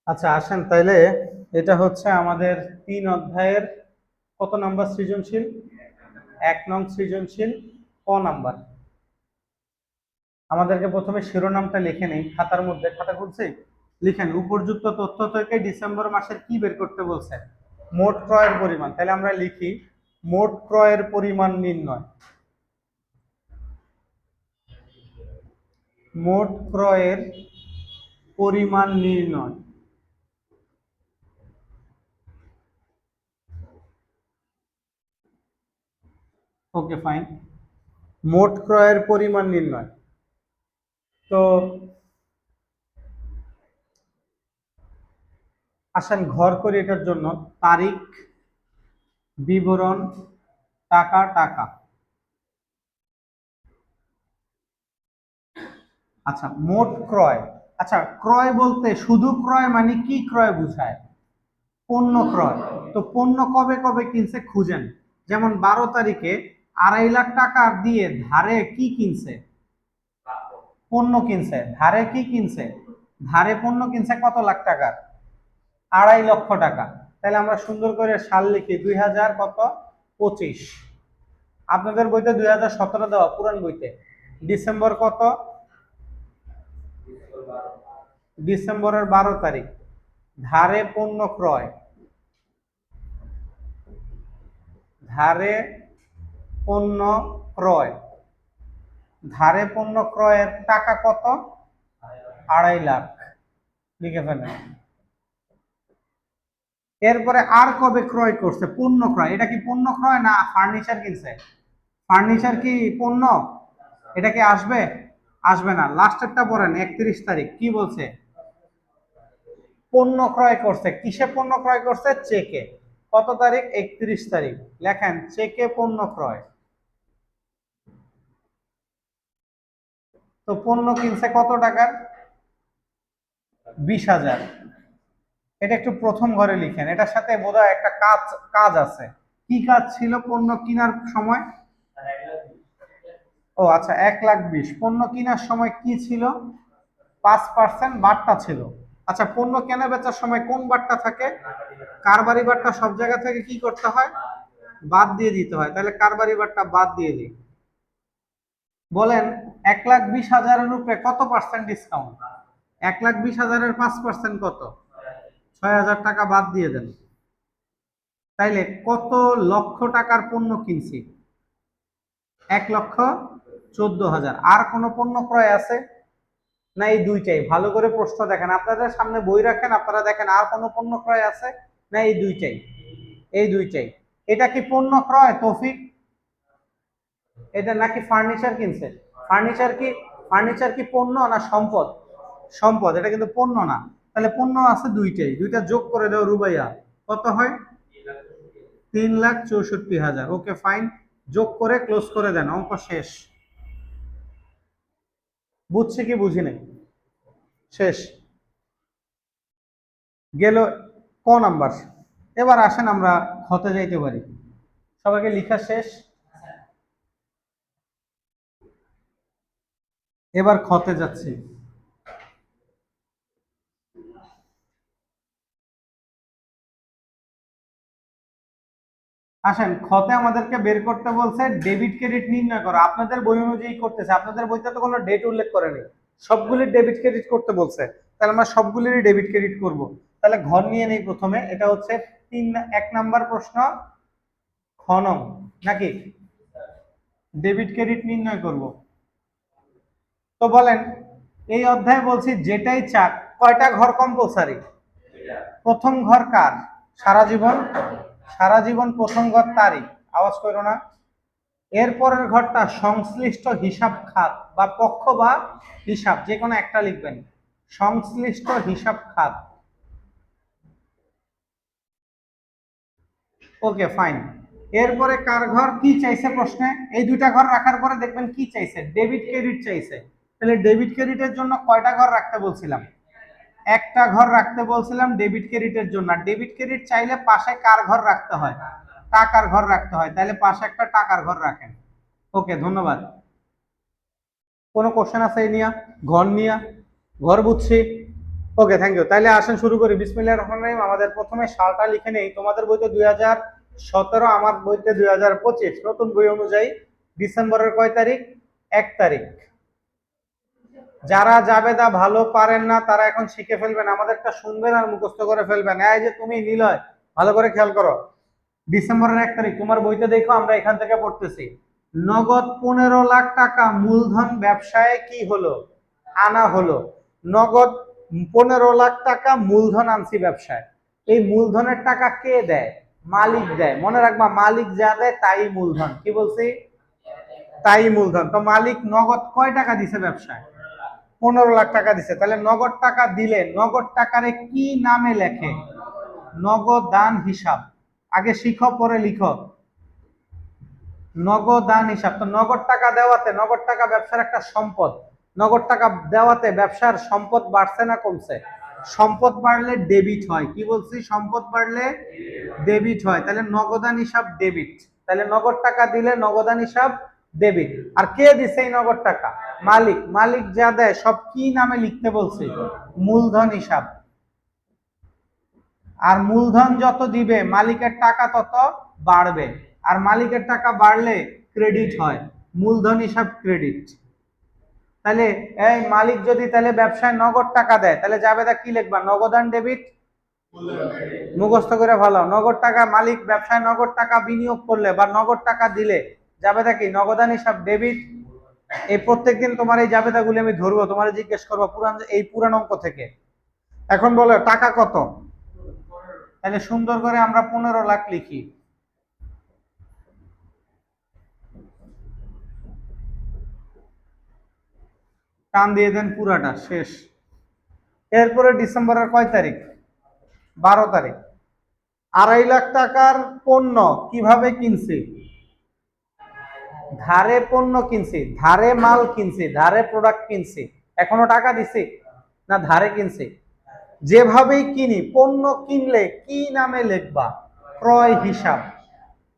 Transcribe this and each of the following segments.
আচ্ছা আসেন তাইলে এটা হচ্ছে আমাদের 3 অধ্যায়ের কত নাম্বার সৃজনশীল? 1 নং সৃজনশীল। ক নাম্বার? আমাদেরকে প্রথমে শিরোনামটা লিখে নেই খাতার মধ্যে। খাতা খুলছি, লিখেন উপর্যুক্ত তথ্য থেকে ডিসেম্বর মাসের কি বের করতে বলছে? মোট ক্রয়ের পরিমাণ। তাহলে আমরা লিখি মোট ক্রয়ের পরিমাণ নির্ণয়। মোট ক্রয়ের পরিমাণ নির্ণয়। Okay fine. মোট ক্রয়ের পরিমাণ নির্ণয়। তো আসেন ঘর করি এটার জন্য। তারিখ, বিবরণ, টাকা টাকা। আচ্ছা মোট ক্রয়। আচ্ছা ক্রয় বলতে শুধু ক্রয় মানে কি ক্রয় বুঝায়? পণ্য ক্রয়। তো পণ্য কবে কবে কিনছে খুঁজেন। যেমন 12 তারিখে 2.5 লাখ টাকা দিয়ে ধারে কি কিনছে? পণ্য কিনছে। ধারে কি কিনছে? ধারে পণ্য কিনছে কত লাখ টাকার? 2.5 লক্ষ টাকা। তাহলে আমরা সুন্দর করে সাল লিখি 2000 কত 25। আপনাদের বইতে 2017 দেওয়া পুরান বইতে। ডিসেম্বর কত? ডিসেম্বরের 12 তারিখ। ধারে পণ্য ক্রয়। ধারে পণ্য ক্রয়। ধারে পণ্য ক্রয়ের টাকা কত? 2.5 লাখ। লিখে ফেলেন। এরপরে আর কবে ক্রয় করছে? পণ্য ক্রয়। এটা কি পণ্য ক্রয় না ফার্নিচার কিনছে? ফার্নিচার কি পণ্য? এটা কি আসবে? আসবে না। লাস্টেরটা পড়েন 31 তারিখ কি বলছে? পণ্য ক্রয় করছে। কিসে পণ্য ক্রয় করছে? চেকে। কত তারিখ? 31 তারিখ। লেখেন চেকে পণ্য ক্রয়। তো পণ্য কিনছে কত টাকার? 20,000। এটা একটু প্রথম ঘরে লিখেন। এটার সাথে বোধহয় একটা কাজ কাজ আছে। কি কাজ ছিল পণ্য কেনার সময়? ও আচ্ছা 1,20,000। পণ্য কেনার সময় কি ছিল? 5% বাট্টা ছিল। আচ্ছা পণ্য কেনা বেচার সময় কোন বাট্টা থাকে? কারবারি বাট্টা সব জায়গা থেকে কি করতে হয়? বাদ দিয়ে দিতে হয়। তাহলে কারবারি বাট্টা বাদ দিয়ে দিই। বলেন 1,20,000-এর উপরে কত পার্সেন্ট ডিসকাউন্ট? 1,20,000-এর 5% কত? 6,000 টাকা বাদ দিয়ে দেন। তাইলে কত লক্ষ টাকার পণ্য কিনছি? 1,14,000। আর কোন পণ্য ক্রয় আছে? না এই দুইটাই। ভালো করে প্রশ্ন দেখেন। আপনাদের সামনে বই রাখেন, আপনারা দেখেন আর কোন পণ্য ক্রয় আছে? না এই দুইটাই। এই দুইটাই। এটা কি পণ্য ক্রয় তৌফিক? এটা নাকি ফার্নিচার কিনছে? ফার্নিচার কি পণ্য না সম্পদ? সম্পদ। এটা কিন্তু পণ্য না। তাহলে পণ্য আছে দুইটাই। দুইটা যোগ করে দাও রুবাইয়া। কত হয়? 3,64,000। Okay fine. যোগ করে ক্লোজ করে দেন, অঙ্ক শেষ। বুঝছি কি বুঝি নাই? শেষ। গেল ক নাম্বার। এবার আসেন আমরা খতে যাইতে পারি। সবাইকে লিখা শেষ? এবার খতে যাচ্ছি। আসেন খতে আমাদেরকে বের করতে বলছে ডেবিট ক্রেডিট নির্ণয় করো। আপনাদের বই অনুযায়ী করতেছে। আপনাদের বইতে তো কোনো ডেট উল্লেখ করেনি। সবগুলির ডেবিট ক্রেডিট করতে বলছে। তাহলে আমরা সবগুলিরই ডেবিট ক্রেডিট করব। তাহলে ঘর নিয়ে নেই প্রথমে। এটা হচ্ছে 1 নাম্বার প্রশ্ন খ নং নাকি? ডেবিট ক্রেডিট নির্ণয় করব। তো বলেন এই অধ্যায়ে বলছি যেটাই চাক কয়টা ঘর কম্পালসারি? প্রথম ঘর কার? সারা জীবন। সারা জীবন প্রথম ঘর তারই। আওয়াজ করো না। এরপরের ঘরটা সংশ্লিষ্ট হিসাব খাত বা পক্ষ বা হিসাব যে কোনো একটা লিখবেন। সংশ্লিষ্ট হিসাব খাত। Okay fine. এরপরে কার ঘর কি চাইছে প্রশ্নে? এই দুইটা ঘর রাখার পরে দেখবেন কি চাইছে? ডেবিট ক্রেডিট চাইছে। তাহলে ডেবিট ক্রেডিটের জন্য কয়টা ঘর রাখতে বলছিলাম? একটা ঘর রাখতে বলছিলাম ডেবিট ক্রেডিটের জন্য। ডেবিট ক্রেডিট চাইলে পাশে কার ঘর রাখতে হয়? টাকার ঘর রাখতে হয়। তাহলে পাশে একটা টাকার ঘর রাখেন। ওকে ধন্যবাদ। কোনো কোশ্চেন আছে এই নিয়ে? ঘর নিয়ে? ঘর বুঝছি। ওকে, থ্যাংক ইউ। তাহলে আসেন শুরু করি। বিসমিল্লাহির রহমানির রহিম। আমাদের প্রথমে সালটা লিখে নেই। তোমাদের বইতে 2017, আমার বইতে 2025। নতুন বই অনুযায়ী ডিসেম্বরের কয় তারিখ? 1 তারিখ। যারা জাবেদা ভালো পারেন না তারা এখন শিখে ফেলবেন, আমাদেরটা শুনবেন আর মুখস্থ করে ফেলবেন। এই যে তুমি নিলয়, ভালো করে খেয়াল করো। ডিসেম্বরের 1 তারিখ তোমার বইতে দেখো, আমরা এখান থেকে পড়তেছি। নগদ 15 লাখ টাকা মূলধন ব্যবসায় কি হলো? আনা হলো। নগদ 15 লাখ টাকা মূলধন আনছি ব্যবসায়। এই মূলধনের টাকা কে দেয়? মালিক দেয়। মনে রাখবা, মালিক যা দেয় তাই মূলধন। কি বলছি? তাই মূলধন। তো মালিক নগদ কয় টাকা দিছে ব্যবসায়? 15 লাখ টাকা দিছে। তাহলে নগদ টাকা দিলে নগদ টাকারে কি নামে লেখে? নগদান হিসাব। আগে শিখো পরে লিখো। নগদান হিসাব। তো নগদ টাকা দেওয়াতে, নগদ টাকা ব্যবসার একটা সম্পদ, নগদ টাকা দেওয়াতে ব্যবসার সম্পদ বাড়ছে না কমছে? সম্পদ বাড়লে ডেবিট হয়। কি বলছি? সম্পদ বাড়লে ডেবিট হয়। তাহলে নগদান হিসাব ডেবিট। তাহলে নগদ টাকা দিলে নগদান হিসাব ডেবিট। আর কে দিছে এই নগদ টাকা? মালিক। মালিক যা দেয় সব কি নামে লিখতে বলছে? মূলধন হিসাব। আর মূলধন যত দিবে মালিকের টাকা তত বাড়বে। আর মালিকের টাকা বাড়লে ক্রেডিট হয়। মূলধন হিসাব ক্রেডিট। তাহলে এই মালিক যদি তাহলে ব্যবসায় নগদ টাকা দেয়, তাহলে জাবেদা কি লিখবা? নগদান ডেবিট। মুখস্থ করে ভালো। নগদ টাকা মালিক ব্যবসায় নগদ টাকা বিনিয়োগ করলে বা নগদ টাকা দিলে জাবেদা কি? নগদান হিসাব ডেবিট। এই প্রত্যেকদিন তোমার এই জাবেদাগুলি আমি ধরবো, তোমার জিজ্ঞেস করবো পুরান অঙ্ক থেকে। এখন বলো টাকা কত? তাহলে সুন্দর করে আমরা 15 লাখ লিখি। টান দিয়ে দেন, পুরাটা শেষ। এরপরে ডিসেম্বরের কয় তারিখ? 12 তারিখ। 2.5 লাখ টাকার পণ্য কিভাবে কিনছি? ধারে পণ্য কিনছি, ধারে মাল কিনছি, ধারে প্রোডাক্ট কিনছি। এখনো টাকা দিছি না ধারে কিনছি? যেভাবেই কিনি, পণ্য কিনলে কি নামে লিখবা? ক্রয় হিসাব।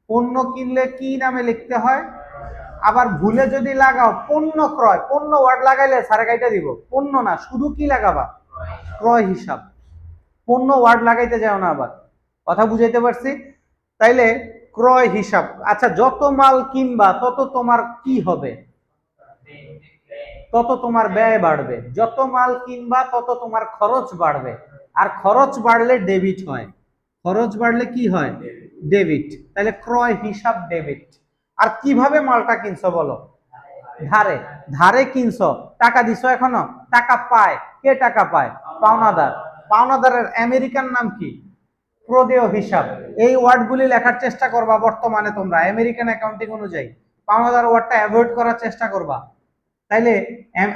পণ্য কিনলে কি নামে লিখতে হয়? আবার ভুলে যদি লাগাও পণ্য ক্রয়, পণ্য ওয়ার্ড লাগাইলে সারে কাইটা দিব। পণ্য না, শুধু কি লাগাবা? ক্রয় হিসাব। পণ্য ওয়ার্ড লাগাইতে যাও না আবার। কথা বুঝাইতে পারছি? তাইলে ক্রয় হিসাব। আচ্ছা, যত মাল কিনবা তত তোমার কি হবে? তত তোমার ব্যয় বাড়বে। যত মাল কিনবা তত তোমার খরচ বাড়বে। আর খরচ বাড়লে ডেবিট হয়। খরচ বাড়লে কি হয়? ডেবিট। তাহলে ক্রয় হিসাব ডেবিট। আর কিভাবে মালটা কিনছো বলো? ধারে। ধারে কিনছো, টাকা দিছো এখনো? টাকা পায় কে? টাকা পায় পাওনাদার। পাওনাদারের আমেরিকান নাম কি? প্রদেয় হিসাব। এই ওয়ার্ডগুলি লেখার চেষ্টা করবা বর্তমানে তোমরা আমেরিকান অ্যাকাউন্টিং অনুযায়ী। পাওনাদার ওয়ার্ডটা অ্যাভয়েড করার চেষ্টা করবা। তাইলে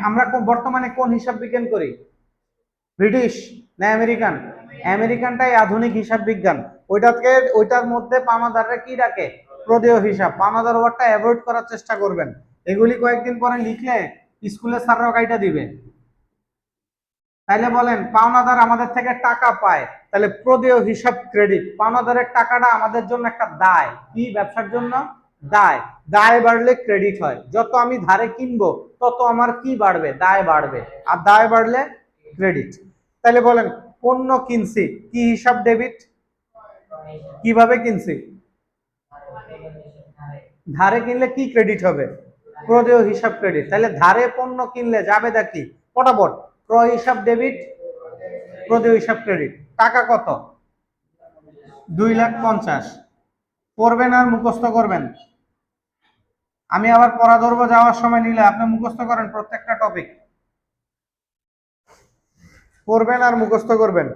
আমরা বর্তমানে কোন হিসাব বিজ্ঞান করি? ব্রিটিশ না আমেরিকান? আমেরিকানটাই আধুনিক হিসাব বিজ্ঞান। ওইটার মধ্যে পাওনাদাররা কি ডাকে? প্রদেয় হিসাব। পাওনাদার ওয়ার্ডটা অ্যাভয়েড করার চেষ্টা করবেন। এগুলি কয়েকদিন পরে লিখলে স্কুলে স্যাররাও কাইটা দিবে। তাইলে বলেন, পাওনাদার আমাদের থেকে টাকা পায়, তাহলে প্রদেয় হিসাব ক্রেডিট। পাওনাদারের টাকাটা আমাদের জন্য একটা দায়। কি? ব্যবসার জন্য দায়। দায় বাড়লে ক্রেডিট হয়। যত আমি ধারে কিনবো তত আমার কি বাড়বে? দায় বাড়বে। আর দায় বাড়লে ক্রেডিট। তাহলে বলেন, পণ্য কিনছি, কি হিসাব ডেবিট? কিভাবে কিনছি? ধারে কিনলে কি ক্রেডিট হবে? প্রদেয় হিসাব ক্রেডিট। তাহলে ধারে পণ্য কিনলে জাবেদা কি? পটাপট। ক্রয় হিসাব ডেবিট, প্রদেয় হিসাব ক্রেডিট। টাকা কত? 2,50,000। পড়বেন আর মুখস্থ করবেন। আমি আবার পড়া ধরবো যাওয়ার সময়, নিলে আপনি মুখস্থ করেন প্রত্যেকটা টপিক। পড়বেন আর মুখস্থ করবেন।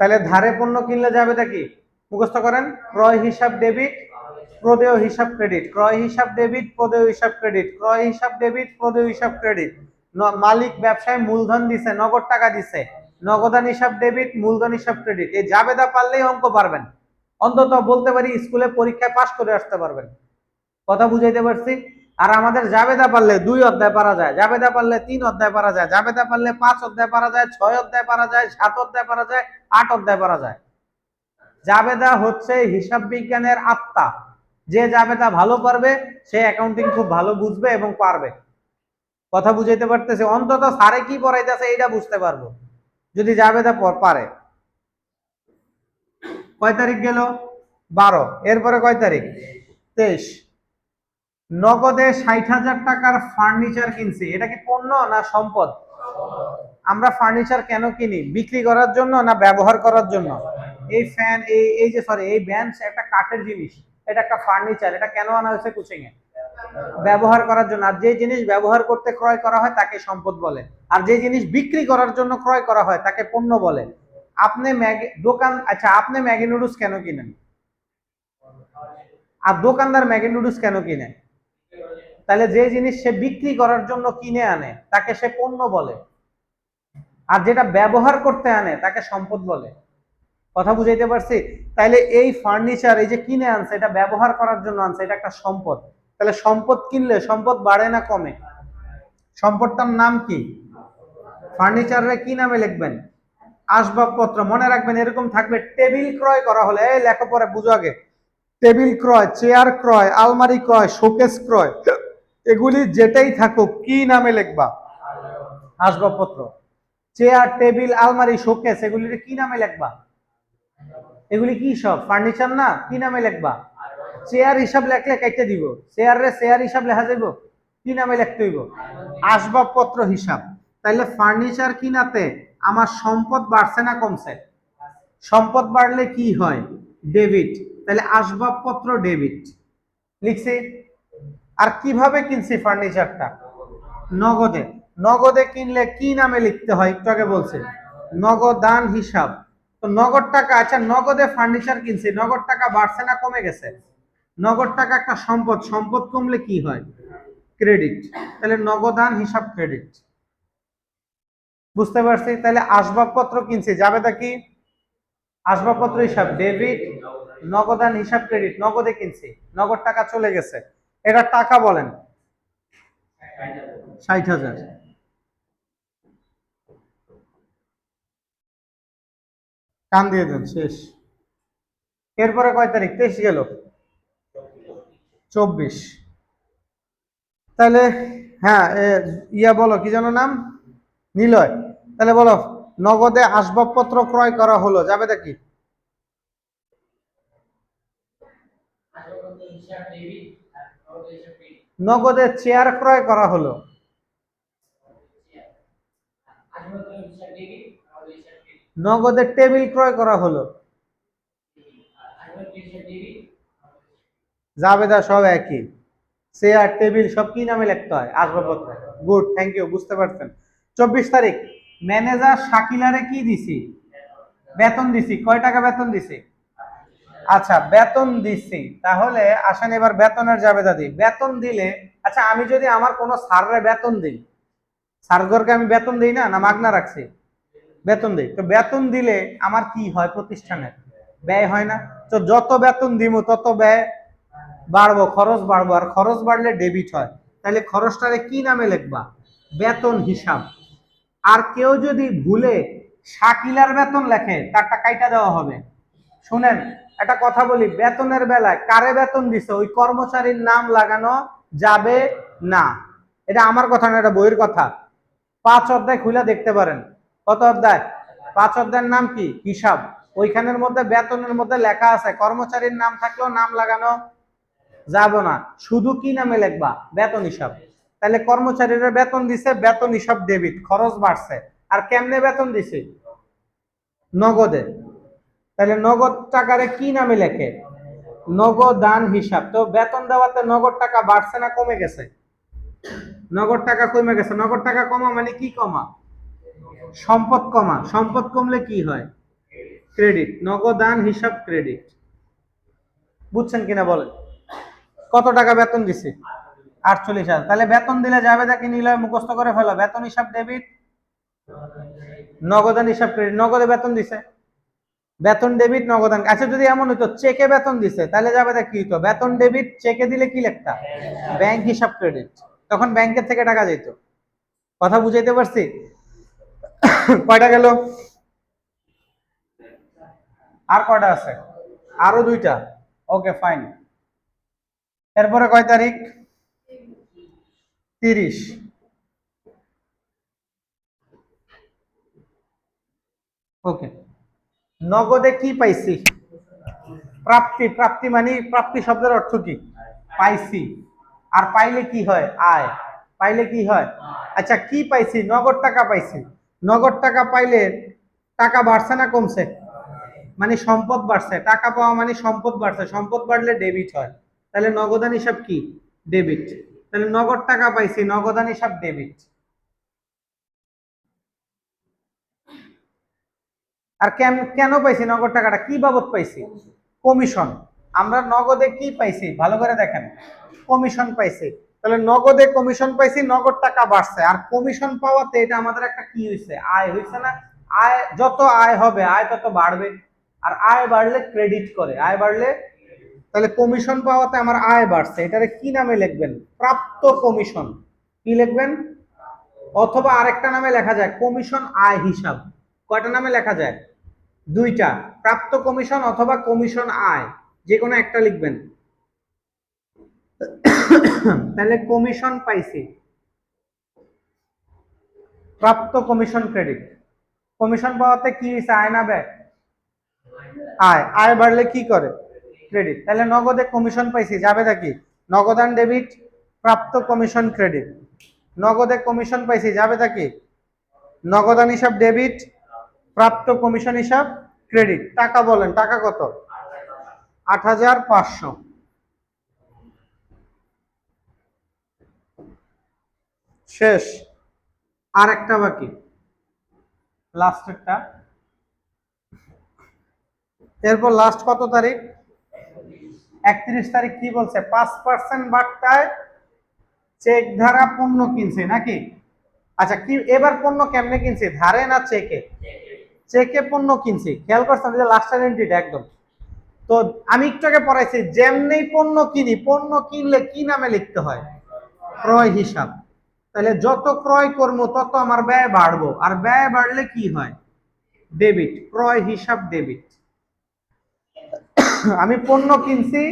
তাহলে ধারে পণ্য কিনলে যাবে তা কি? মুখস্থ করেন। ক্রয় হিসাব ডেবিট, প্রদেয় হিসাব ক্রেডিট। ক্রয় হিসাব ডেবিট, প্রদেয় হিসাব ক্রেডিট। ক্রয় হিসাব ডেবিট, প্রদেয় হিসাব ক্রেডিট। মালিক ব্যবসায় মূলধন দিছে, নগদ টাকা দিছে, নগদান হিসাব ডেবিট, মূলধন হিসাব ক্রেডিট। এই জাবেদা পারলেই অঙ্ক পারবেন। অন্তত বলতে পারি স্কুলে পরীক্ষায় পাশ করে আসতে পারবেন। কথা বুঝাইতে পারছি? আর আমাদের জাবেদা পারলে 2 অধ্যায় পারা যায়, জাবেদা পারলে 3 অধ্যায় পারা যায়, জাবেদা পারলে 5 অধ্যায় পারা যায়, 6 অধ্যায় পারা যায়, 7 অধ্যায় পারা যায়, 8 অধ্যায় পারা যায়। জাবেদা হচ্ছে হিসাব বিজ্ঞানের আত্মা। যে জাবেদা ভালো পারবে সে অ্যাকাউন্টিং খুব ভালো বুঝবে এবং পারবে। কথা বুঝাইতে পারতেছে? অন্তত স্যারে কি পড়াইতেছে এটা বুঝতে পারবো যদি জাবেদা পারে। কয় তারিখ গেল? 12। এরপরে কয় তারিখ? 23। নগদে 60,000 টাকার ফার্নিচার কিনছি, এটা কি পণ্য না সম্পদ? আমরা ফার্নিচার কেন কিনি? বিক্রি করার জন্য না ব্যবহার করার জন্য? এই ফ্যান, এই যে সরি এই বেঞ্চ একটা কাঠের জিনিস, এটা একটা ফার্নিচার, এটা কেন আনা হয়েছে কোচিং এ? ব্যবহার করার জন্য। আর যে জিনিস ব্যবহার করতে ক্রয় করা হয় তাকে সম্পদ বলে, আর যে জিনিস বিক্রি করার জন্য ক্রয় করা হয় তাকে পণ্য বলে। আপনি ম্যাগি দোকান, আচ্ছা আপনি ম্যাগি নুডলস কেন কিনেন? আর দোকানদার ম্যাগি নুডলস কেন কিনে? তাহলে যে জিনিস সে বিক্রি করার জন্য কিনে আনে তাকে সে পণ্য বলে, আর যেটা ব্যবহার করতে আনে তাকে সম্পদ বলে। কথা বুঝাইতে পারছি? তাইলে এই ফার্নিচার এই যে কিনে আনছে এটা ব্যবহার করার জন্য আনছে, এটা একটা সম্পদ। তাহলে সম্পদ কিনলে সম্পদ বাড়ে না কমে? সম্পদটার নাম কি? ফার্নিচারে কি নামে লিখবেন? আসবাবপত্র। মনে রাখবেন এরকম থাকবে, টেবিল ক্রয় করা হলে, এই লেখো পরে বুঝো আগে, টেবিল ক্রয়, চেয়ার ক্রয়, আলমারি ক্রয়, শোকেস ক্রয়, এগুলি যেটাই থাকুক কি নামে লিখবা? আসবাবপত্র। চেয়ার, টেবিল, আলমারি, শোকেস এগুলির কি নামে লিখবা? এগুলি কি সব ফার্নিচার না? কি নামে লিখবা? চেয়ার হিসাব লেখলে কেটে দিব, চেয়ার হিসাব লেখা যাইব, কি নামে লিখতে হইব? আসবাবপত্র হিসাব। তাইলে ফার্নিচার কিনাতে আমার সম্পদ বাড়ছে না কমছে? সম্পদ বাড়লে কি হয়? ডেবিট। তাহলে আসবাবপত্র ডেবিট লিখছি। আর কিভাবে কিনছি ফার্নিচারটা? নগদে। নগদে কিনলে কি নামে লিখতে হয় একটু আগে বলছে? নগদান হিসাব। তো নগদ টাকা, আচ্ছা নগদে ফার্নিচার কিনছি, নগদ টাকা বাড়ছে না কমে গেছে? নগদ টাকা একটা সম্পদ, সম্পদ কমলে কি হয়? ক্রেডিট। তাহলে নগদান হিসাব ক্রেডিট। বুঝতে পারছি? তাহলে আসবাবপত্র কিনছি, যাবেদা কি? আসবাবপত্র হিসাব ডেবিট, নগদান হিসাব ক্রেডিট। নগদে কিনছি, নগদ টাকা চলে গেছে, এটা টাকা বলেন। 60,000। টান দিয়ে দেন, শেষ। এরপরে কয় তারিখ? 23 গেল, 24। তাহলে হ্যাঁ, ইয়া বলো কি যেন নাম? নিলয়। তাহলে বলো, নগদে আসবাবপত্র ক্রয় করা হলো, যাবে দেখি। নগদে চেয়ার ক্রয় করা হলো, নগদে টেবিল ক্রয় করা হলো, জাবেদা সব একই। চেয়ার টেবিল সব কি নামে লিখতে হয়? আসবাবপত্র। গুড, থ্যাংক ইউ, বুঝতে পারছেন। 24 তারিখ ম্যানেজার শাকিলারে কি দিছি? বেতন দিছি। কয় টাকা বেতন দিছি? আচ্ছা বেতন দিছি। তাহলে আসেন এবার বেতনের জাবেদা দিই। বেতন দিলে, আচ্ছা আমি যদি আমার কোনো স্যারের বেতন দিই, স্যারগরকে আমি বেতন দিই না, না মাগনা রাখছি? বেতন দিই। তো বেতন দিলে আমার কি হয়? প্রতিষ্ঠানের ব্যয় হয় না? তো যত বেতন দিব তত ব্যয় বাড়বো, খরচ বাড়বো, আর খরচ বাড়লে ডেবিট হয়। তাহলে খরচটারে কি নামে লিখবা? বেতন হিসাব। আর কেউ যদি ভুলে শাকিলার বেতন লেখে তারটা কাইটা দেওয়া হবে। শুনেন একটা কথা বলি, বেতনের বেলায় কারে বেতন দিছে ওই কর্মচারীর নাম লাগানো যাবে না। এটা আমার কথা না, এটা বইয়ের কথা। 5 অধ্যায় খুলে দেখতে পারেন। কত অধ্যায়? 5 অধ্যায়ের নাম কি? হিসাব। ওইখানের মধ্যে বেতনের মধ্যে লেখা আছে কর্মচারীর নাম থাকলেও নাম লাগানো যাবে না, শুধু কি নামে লিখবা? বেতন হিসাব। তাহলে কর্মচারীরা বেতন দিছে, বেতন হিসাব ডেবিট, খরচ বাড়ছে। আর কেমনে বেতন দিছে? নগদে। তাহলে নগদ টাকারে কি নামে লেখে? নগদান হিসাব। তো বেতন দেওয়াতে নগদ টাকা বাড়ছে না কমে গেছে? নগদ টাকা কমে গেছে। নগদ টাকা কমা মানে কি কমা? সম্পদ কমা। সম্পদ কমলে কি হয়? ক্রেডিট। নগদান হিসাব ক্রেডিট। বুঝছেন কিনা বলেন? কত টাকা বেতন দিছি? 48,000। তাহলে বেতন দিলে যাবে তাকে নিলে মুখস্থ করে ফেলো, বেতন হিসাব ডেবিট, নগদান হিসাব ক্রেডিট। নগদে বেতন দিছে, বেতন ডেবিট, নগদান। আচ্ছা যদি এমন হইতো চেকে বেতন দিছে, তাহলে যাবে তা কি হইতো? বেতন ডেবিট, চেকে দিলে কি লেখতা? ব্যাংক হিসাব ক্রেডিট। তখন ব্যাংকের থেকে টাকা যেত। কথা বুঝাইতে পারছি? কয়টা গেল? আর কয়টা আছে? আরো 2টা। Okay fine. এরপরে কয় তারিখ? 30। ওকে, নগদে কি পাইছি? প্রাপ্তি। প্রাপ্তি মানে প্রাপ্তি শব্দের অর্থ কি? পাইছি। আর পাইলে কি হয়? আয়। পাইলে কি হয়? আচ্ছা, কি পাইছি? নগদ টাকা পাইছি। নগদ টাকা পাইলে টাকা বাড়ছে না কমছে? মানে সম্পদ বাড়ছে। টাকা পাওয়া মানে সম্পদ বাড়ছে, সম্পদ বাড়লে ডেবিট হয়। তাহলে নগদান হিসাব কি? ডেবিট। তাহলে নগদ টাকা পাইছি, নগদান হিসাব ডেবিট। আর কেন কেন পাইছি নগদ টাকাটা? কি বাবদ পাইছি? কমিশন। আমরা নগদে কি পাইছি ভালো করে দেখেন, কমিশন পাইছি। তাহলে নগদে কমিশন পাইছি, নগদ টাকা বাড়ছে। আর কমিশন পাওয়াতে এটা আমাদের একটা কি হয়েছে? আয় হয়েছে না? আয় যত আয় হবে আয় তত বাড়বে। আর আয় বাড়লে ক্রেডিট করে, আয় বাড়লে। তাহলে কমিশন পাওয়াতে আমার আয় বাড়ছে, এটারে কি নামে লিখবেন? প্রাপ্ত কমিশন। কি লিখবেন? অথবা আরেকটা নামে লেখা যায় কমিশন আয় হিসাব। কয়টা নামে লেখা যায়? দুইটা, প্রাপ্ত কমিশন অথবা কমিশন আয়, যে কোনো একটা লিখবেন। তাহলে কমিশন পাইছি, প্রাপ্ত কমিশন ক্রেডিট। কমিশন পাওয়াতে কি হয়েছে? আয় না ব্যয়? আয়। আয় বাড়লে কি করে? ক্রেডিট। তাহলে নগদে কমিশন পাইছি, যাবে নাকি? নগদান ডেবিট, প্রাপ্ত কমিশন ক্রেডিট। নগদে কমিশন পাইছি, যাবে নাকি? নগদান হিসাব ডেবিট, প্রাপ্ত কমিশন হিসাব ক্রেডিট। টাকা বলেন, টাকা কত? ৮,৫০০। শেষ। আর একটা বাকি, লাস্টেরটা। এরপর লাস্ট কত তারিখ? ৩১ তারিখ। কি বলছে? ৫% বার্তায় চেক ধারা পণ্য কিনছে নাকি? আচ্ছা, কি এবার পণ্য কেমনে কিনছে? ধারে না চেকে? চেকে পণ্য কিনছি। খেয়াল করছেন যে লাস্টের এন্ট্রিটা একদম। তো আমি একটু আগে পড়াইছি, যেমনি পণ্য কিনি, পণ্য কিনলে কি নামে লিখতে হয়? ক্রয় হিসাব। তাহলে যত ক্রয় করবো তত আমার ব্যয় বাড়বো, আর ব্যয় বাড়লে কি হয়? ডেবিট। ক্রয় হিসাব ডেবিট। আমি পণ্য কিনছি,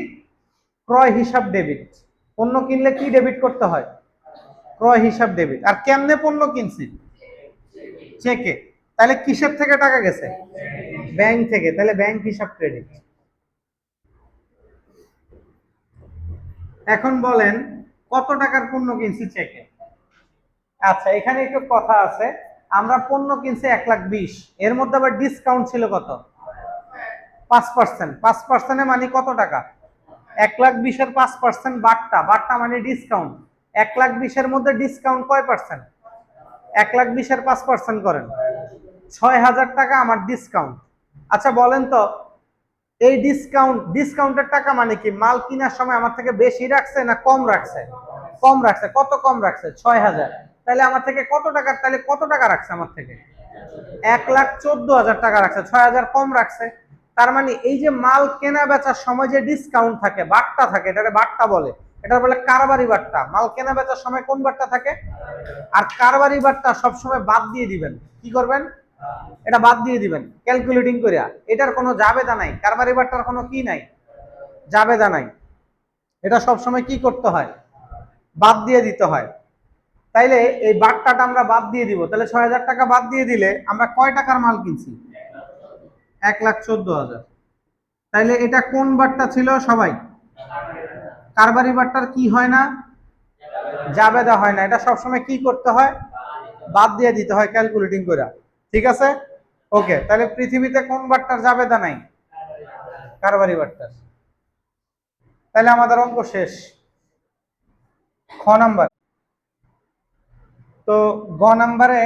ক্রয় হিসাব ডেবিট। পণ্য কিনলে কি ডেবিট করতে হয়? ক্রয় হিসাব ডেবিট। আর কেমনে পণ্য কিনছি? চেকে। তাহলে কিসের থেকে টাকা গেছে? ব্যাংক থেকে। তাহলে ব্যাংক হিসাব ক্রেডিট। এখন বলেন কত টাকার পণ্য কিনছি চেকে? আচ্ছা, এখানে একটু কথা আছে। আমরা পণ্য কিনছি ১,২০,০০০, এর মধ্যে আবার ডিসকাউন্ট ছিল কত? ৫%। ৫% মানে কত টাকা? ১,২০,০০০ এর ৫% বাট্টা। বাট্টা মানে ডিসকাউন্ট। ১,২০,০০০ এর মধ্যে ডিসকাউন্ট কয় পার্সেন্ট? ১,২০,০০০ এর ৫% করেন, ৬,০০০ টাকা আমার ডিসকাউন্ট। আচ্ছা বলেন তো, এই ডিসকাউন্টের টাকা মানে কি? মাল কেনার সময় আমার থেকে বেশি রাখছে না কম রাখছে? কম রাখছে। কত কম রাখছে? ৬,০০০। তাহলে আমার থেকে কত টাকা, তাহলে কত টাকা রাখছে আমার থেকে? ১,১৪,০০০ টাকা রাখছে, ৬,০০০ কম রাখছে। তার মানে এই যে মাল কেনা বেচার সময় যে ডিসকাউন্ট থাকে, বাট্টা থাকে, এটাকে বাট্টা বলে। এটা বলে কারবারি বাট্টা। মাল কেনা বেচার সময় কোন বাট্টা থাকে? আর কারবারি বাট্টা সবসময় বাদ দিয়ে দিবেন। কি করবেন? এটা বাদ দিয়ে দিবেন ক্যালকুলেটিং করিয়া। এটার কোনো জাবেদা নাই, কারবারি বাট্টার কোনো কি নাই? জাবেদা নাই। এটা সবসময় কি করতে হয়? বাদ দিয়ে দিতে হয়। তাইলে এই বাট্টাটা আমরা বাদ দিয়ে দিব। তাহলে ৬,০০০ টাকা বাদ দিয়ে দিলে আমরা কয় টাকার মাল কিনছি? ১,১৪,০০০। তাইলে এটা কোন বাট্টা ছিল সবাই? কারবারি বাট্টার কি হয় না? জাবেদা হয় না। এটা সবসময় কি করতে হয়? বাদ দিয়ে দিতে হয় ক্যালকুলেটিং করে। ঠিক আছে? ওকে, তাহলে পৃথিবীতে কোন বাট্টার জাবেদা নাই? কারবারি বাট্টার। তাহলে আমাদের অঙ্ক শেষ। খ নাম্বার। তো গ নাম্বারে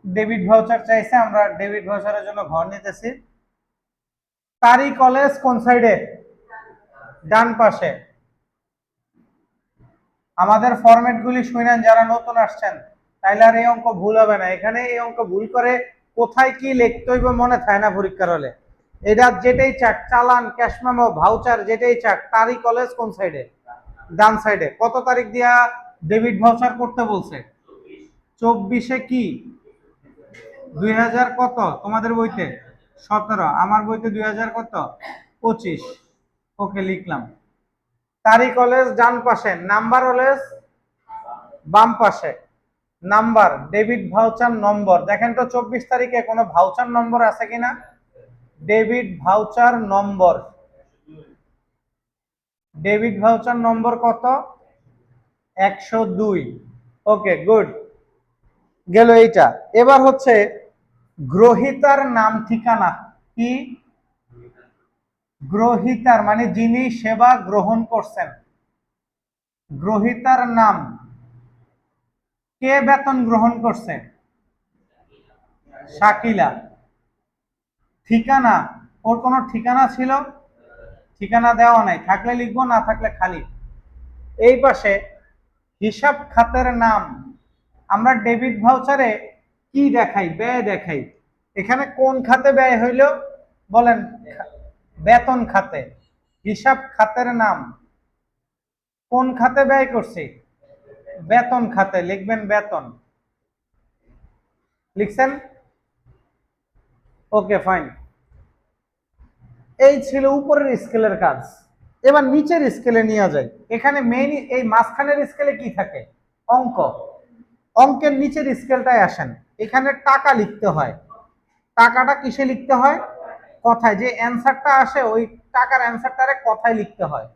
ডেবিট ভাউচার চাইছে, আমরা ডেবিট ভাউচারের জন্য ঘর নিতেছি। তারি কলেজ কোন সাইডে? ডান পাশে। আমাদের ফরম্যাট গুলি শুনেন যারা নতুন আসছেন, তাইলে আর এই অঙ্ক ভুল হবে না। এখানে এই অঙ্ক ভুল করে কোথায় কি লিখতে হইব মনে থাকে না পরীক্ষার হলে। এটা যেটাই চাক, চালান, ক্যাশ মেমো, ভাউচার, যেটাই চাক, তারি কলেজ কোন সাইডে? ডান সাইডে। কত তারিখ দিয়া ডেবিট ভাউচার করতে বলছে? ২৪-এ কি ২০০০ কত তোমাদের বইতে? ১৭। আমার বইতে ২০০০ কত? ২৫। ওকে, লিখলাম। তারিখ কলেজ ডান পাশে, নাম্বার কলেজ বাম পাশে। নাম্বার, ডেবিট ভাউচার নম্বর। দেখেন তো 24 তারিখে কোনো ভাউচার নম্বর আছে কিনা। ডেবিট ভাউচার নম্বর, ডেবিট ভাউচার নম্বর কত? 102। ওকে গুড, গেল এইটা। এবার হচ্ছে গ্রহীতার নাম ঠিকানা কি? গ্রহীতার মানে যিনি সেবা গ্রহণ করছেন, গ্রহীতার নাম। কে বেতন গ্রহণ করছে? শাকিলা। ঠিকানা, ওর কোনো ঠিকানা ছিল? ঠিকানা দেওয়া নাই, থাকলে লিখবো, না থাকলে খালি। এই পাশে হিসাব খাতের নাম। আমরা ডেবিট ভাউচারে কি দেখাই? ব্যয় দেখাই। এখানে কোন খাতে ব্যয় হইল বলেন? বেতন খাতে। হিসাব খাতের নাম কোন খাতে ব্যয় করছি? বেতন খাতে, লিখবেন বেতন। লিখছেন? Okay fine. এই ছিল উপরের স্কেলের কাজ। এবার নিচের স্কেলে নিয়ে যায়। এখানে মেইন এই মাঝখানের স্কেলে কি থাকে? অঙ্ক। অঙ্কের নিচের স্কেলটায় আসেন। এখানে টাকা লিখতে হয়। টাকাটা কিসে লিখতে হয়? কথায়। যে অ্যান্সারটা আসে ওই টাকার অ্যান্সারটারে কথায় লিখতে হয়।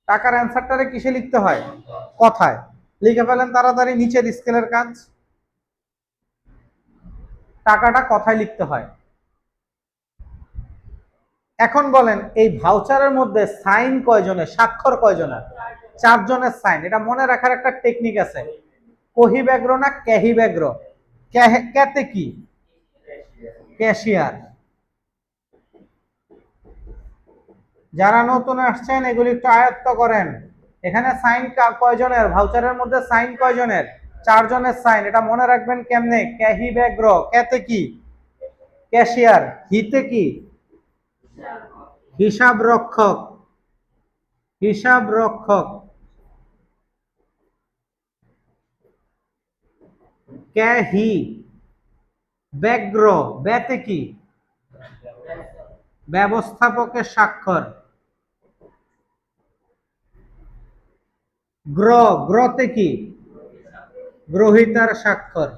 টাকার অ্যান্সারটারে কিসে লিখতে হয়? কথায়। লিখে ফেলেন তাড়াতাড়ি নিচের স্কেলের কাজ। টাকাটা কথায় লিখতে হয়। এখন বলেন এই ভাউচারের মধ্যে সাইন কয়জনের, স্বাক্ষর কয়জনের? 4 জনের সাইন। এটা মনে রাখার একটা টেকনিক আছে। কহি ব্যাগ্র না ক্যাহি ব্যাগ্র? ক্যাতে কি? ক্যাশিয়ার। যারা নতুন আসছেন এগুলি একটু আয়ত্ত করেন। এখানে সাইন কয়জনের? ভাউচারের মধ্যে সাইন কয়জনের? 4 জনের সাইন। এটা মনে রাখবেন কেমনে? ক্যাহি ব্যাগ্র। ক্যাতে কি? ক্যাশিয়ার। হিতে কি? হিসাব রক্ষক। হিসাব রক্ষক। ক্যাহি ব্যাগ্র। ব্যাতে কি? ব্যবস্থাপকের স্বাক্ষর। গ্রতে কি? গ্রহীতার স্বাক্ষর।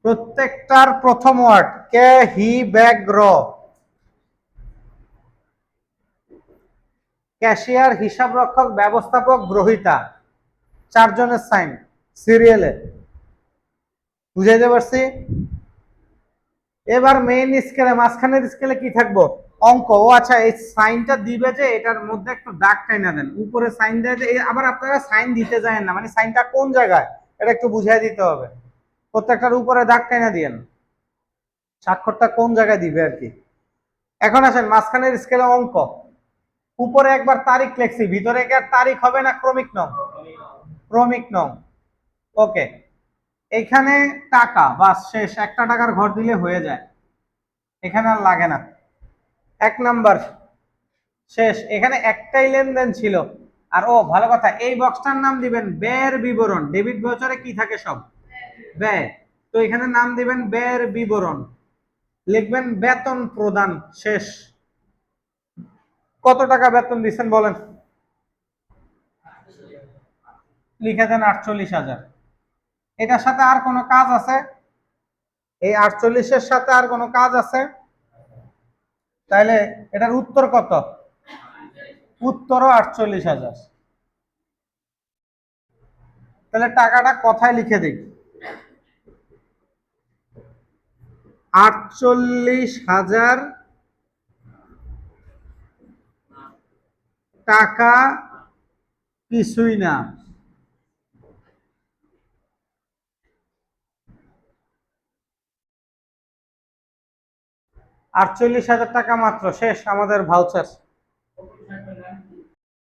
প্রত্যেকটার প্রথম ওয়ার্ড কে হি ব্যাগ্র। ক্যাশিয়ার, হিসাব রক্ষক, ব্যবস্থাপক, গ্রহীতা। 4 জনের সাইন সিরিয়ালে। বুঝাইতে পারছি? এবার মেইন স্কেলে, মাঝখানের স্কেলে কি থাকবো? অঙ্ক। ও আচ্ছা, এই সাইনটা দিবে যে এটার মধ্যে একটু দাগ টাইনা দেন। উপরে সাইন দেয় যে, আবার আপনারা সাইন দিতে যায় না, মানে সাইনটা কোন জায়গায় এটা একটু বুঝাই দিতে হবে। প্রত্যেকটার উপরে দাগ টাইনা দিয়েন, স্বাক্ষরটা কোন জায়গায় দিবে আর কি। এখন আসেন মাঝখানের স্কেলে অঙ্ক। উপরে একবার তারিখ লেখছি, ভিতরে কি আর তারিখ হবে না ক্রমিক নং? ক্রমিক নং। ওকে, এখানে টাকা, বাস শেষ। একটা টাকার ঘর দিলে হয়ে যায়, এখানে আর লাগে না। 1 নাম্বার শেষ। এখানে একটাই লেনদেন ছিল। আর ও ভালো কথা, এই বক্সটার নাম দিবেন ব্যয়ের বিবরণ। ডেবিট ভাউচারে কি থাকে? সব ব্যয়। তো এখানে নাম দিবেন ব্যয়ের বিবরণ। লিখবেন বেতন প্রদান। শেষ। কত টাকা বেতন দিচ্ছেন বলেন? লিখে দেন 48,000। এটার সাথে আর কোনো কাজ আছে? এই 48-এর সাথে আর কোনো কাজ আছে? তাহলে এটার উত্তর কত? উত্তরও 48,000। তাহলে টাকাটা কথায় লিখে দিই। 48,000 টাকা কিছুই না। 48,000 টাকা মাত্র। শেষ আমাদের ভাউচার।